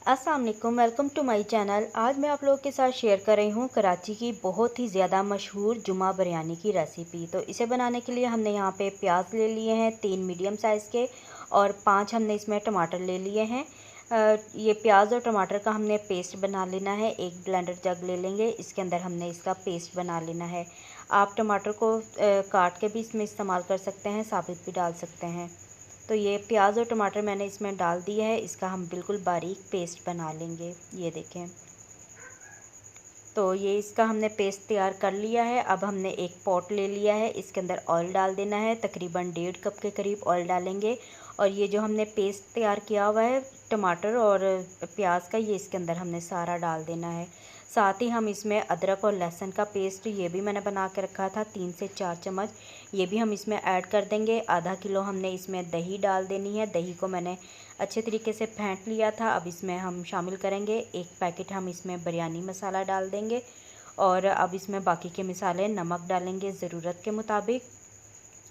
अस्सलाम वालेकुम, welcome to my channel. आज मैं आप लोगों के साथ शेयर कर रही हूँ कराची की बहुत ही ज़्यादा मशहूर जुमा बिरयानी की रेसिपी। तो इसे बनाने के लिए हमने यहाँ पे प्याज ले लिए हैं 3 मीडियम साइज़ के, और 5 हमने इसमें टमाटर ले लिए हैं। ये प्याज और टमाटर का हमने पेस्ट बना लेना है। एक ब्लेंडर जग ले लेंगे, इसके अंदर हमने इसका पेस्ट बना लेना है। आप टमाटर को काट के भी इसमें इस्तेमाल कर सकते हैं, साबित भी डाल सकते हैं। तो ये प्याज और टमाटर मैंने इसमें डाल दिया है, इसका हम बिल्कुल बारीक पेस्ट बना लेंगे। ये देखें, तो ये इसका हमने पेस्ट तैयार कर लिया है। अब हमने एक पॉट ले लिया है, इसके अंदर ऑयल डाल देना है। तकरीबन 1.5 कप के करीब ऑयल डालेंगे, और ये जो हमने पेस्ट तैयार किया हुआ है टमाटर और प्याज का, ये इसके अंदर हमने सारा डाल देना है। साथ ही हम इसमें अदरक और लहसुन का पेस्ट, ये भी मैंने बना के रखा था 3 से 4 चम्मच, ये भी हम इसमें ऐड कर देंगे। आधा किलो हमने इसमें दही डाल देनी है। दही को मैंने अच्छे तरीके से फेंट लिया था। अब इसमें हम शामिल करेंगे 1 पैकेट हम इसमें बिरयानी मसाला डाल देंगे, और अब इसमें बाकी के मसाले, नमक डालेंगे ज़रूरत के मुताबिक,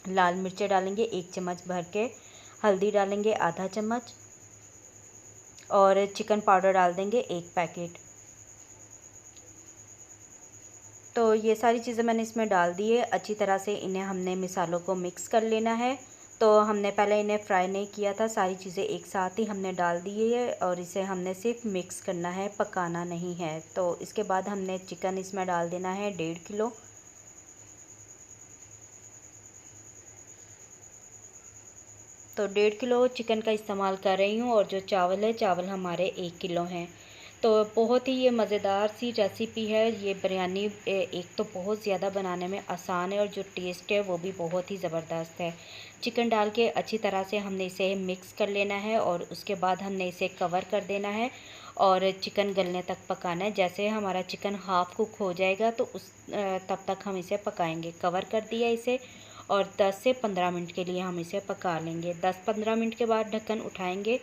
लाल मिर्चें डालेंगे 1 चम्मच भर के, हल्दी डालेंगे आधा चम्मच, और चिकन पाउडर डाल देंगे 1 पैकेट। तो ये सारी चीज़ें मैंने इसमें डाल दी है। अच्छी तरह से इन्हें हमने मिसालों को मिक्स कर लेना है। तो हमने पहले इन्हें फ्राई नहीं किया था, सारी चीज़ें एक साथ ही हमने डाल दी है, और इसे हमने सिर्फ मिक्स करना है, पकाना नहीं है। तो इसके बाद हमने चिकन इसमें डाल देना है 1.5 किलो। तो 1.5 किलो चिकन का इस्तेमाल कर रही हूँ, और जो चावल है, चावल हमारे 1 किलो हैं। तो बहुत ही ये मज़ेदार सी रेसिपी है ये बिरयानी। एक तो बहुत ज़्यादा बनाने में आसान है, और जो टेस्ट है वो भी बहुत ही ज़बरदस्त है। चिकन डाल के अच्छी तरह से हमने इसे मिक्स कर लेना है, और उसके बाद हमने इसे कवर कर देना है, और चिकन गलने तक पकाना है। जैसे हमारा चिकन हाफ़ कुक हो जाएगा तो तब तक हम इसे पकाएंगे। कवर कर दिया इसे, और 10 से 15 मिनट के लिए हम इसे पका लेंगे। 10-15 मिनट के बाद ढक्कन उठाएंगे।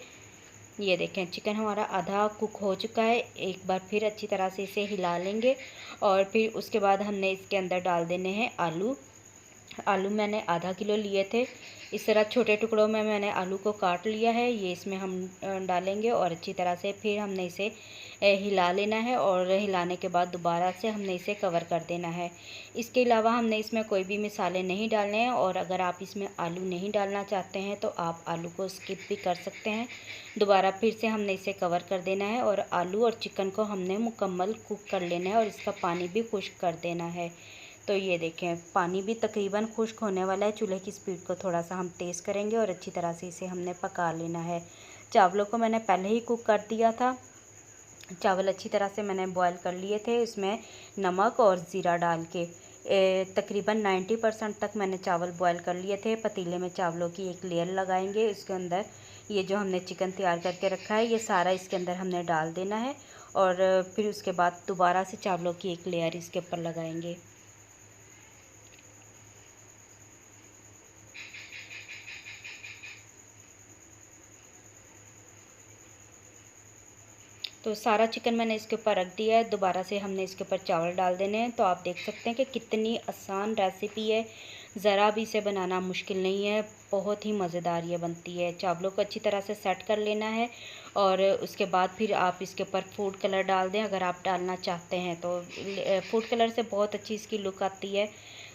ये देखें, चिकन हमारा आधा कुक हो चुका है। एक बार फिर अच्छी तरह से इसे हिला लेंगे, और फिर उसके बाद हमने इसके अंदर डाल देने हैं आलू। आलू मैंने आधा किलो लिए थे। इस तरह छोटे टुकड़ों में मैंने आलू को काट लिया है। ये इसमें हम डालेंगे, और अच्छी तरह से फिर हमने इसे हिला लेना है, और हिलाने के बाद दोबारा से हमने इसे कवर कर देना है। इसके अलावा हमने इसमें कोई भी मसाले नहीं डालने हैं, और अगर आप इसमें आलू नहीं डालना चाहते हैं तो आप आलू को स्किप भी कर सकते हैं। दोबारा फिर से हमने इसे कवर कर देना है, और आलू और चिकन को हमने मुकम्मल कुक कर लेना है, और इसका पानी भी खुश्क कर देना है। तो ये देखें, पानी भी तकरीबन खुश्क होने वाला है। चूल्हे की स्पीड को थोड़ा सा हम तेज़ करेंगे, और अच्छी तरह से इसे हमने पका लेना है। चावलों को मैंने पहले ही कुक कर दिया था। चावल अच्छी तरह से मैंने बॉयल कर लिए थे, इसमें नमक और ज़ीरा डाल के तकरीबन 90% तक मैंने चावल बॉयल कर लिए थे। पतीले में चावलों की एक लेयर लगाएंगे, उसके अंदर ये जो हमने चिकन तैयार करके रखा है ये सारा इसके अंदर हमने डाल देना है, और फिर उसके बाद दोबारा से चावलों की एक लेयर इसके ऊपर लगाएंगे। तो सारा चिकन मैंने इसके ऊपर रख दिया है। दोबारा से हमने इसके ऊपर चावल डाल देने हैं। तो आप देख सकते हैं कि कितनी आसान रेसिपी है, ज़रा भी इसे बनाना मुश्किल नहीं है। बहुत ही मज़ेदार ये बनती है। चावलों को अच्छी तरह से सेट कर लेना है, और उसके बाद फिर आप इसके ऊपर फूड कलर डाल दें अगर आप डालना चाहते हैं तो। फूड कलर से बहुत अच्छी इसकी लुक आती है।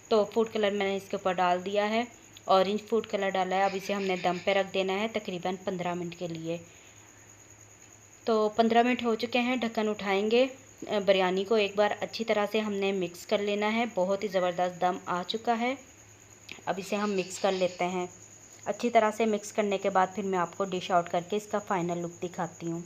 तो फूड कलर मैंने इसके ऊपर डाल दिया है, ऑरेंज फूड कलर डाला है। अब इसे हमने दम पे रख देना है तकरीबन 15 मिनट के लिए। तो 15 मिनट हो चुके हैं, ढक्कन उठाएंगे। बिरयानी को एक बार अच्छी तरह से हमने मिक्स कर लेना है। बहुत ही ज़बरदस्त दम आ चुका है। अब इसे हम मिक्स कर लेते हैं। अच्छी तरह से मिक्स करने के बाद फिर मैं आपको डिश आउट करके इसका फ़ाइनल लुक दिखाती हूँ।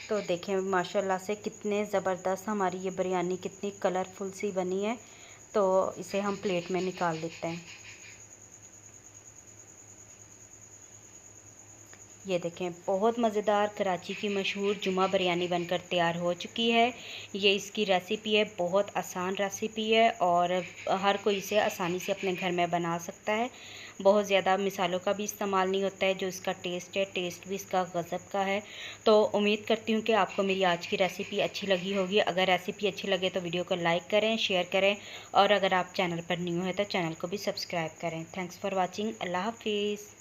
तो देखें, माशाल्लाह से कितने ज़बरदस्त हमारी ये बिरयानी कितनी कलरफुल सी बनी है। तो इसे हम प्लेट में निकाल लेते हैं। ये देखें, बहुत मज़ेदार कराची की मशहूर जुमा बिरयानी बनकर तैयार हो चुकी है। ये इसकी रेसिपी है, बहुत आसान रेसिपी है और हर कोई इसे आसानी से अपने घर में बना सकता है। बहुत ज़्यादा मिसालों का भी इस्तेमाल नहीं होता है। जो इसका टेस्ट है, टेस्ट भी इसका गज़ब का है। तो उम्मीद करती हूँ कि आपको मेरी आज की रेसिपी अच्छी लगी होगी। अगर रेसिपी अच्छी लगे तो वीडियो को लाइक करें, शेयर करें और अगर आप चैनल पर न्यू हैं तो चैनल को भी सब्सक्राइब करें। Thanks for watching. अल्लाह हाफिज़।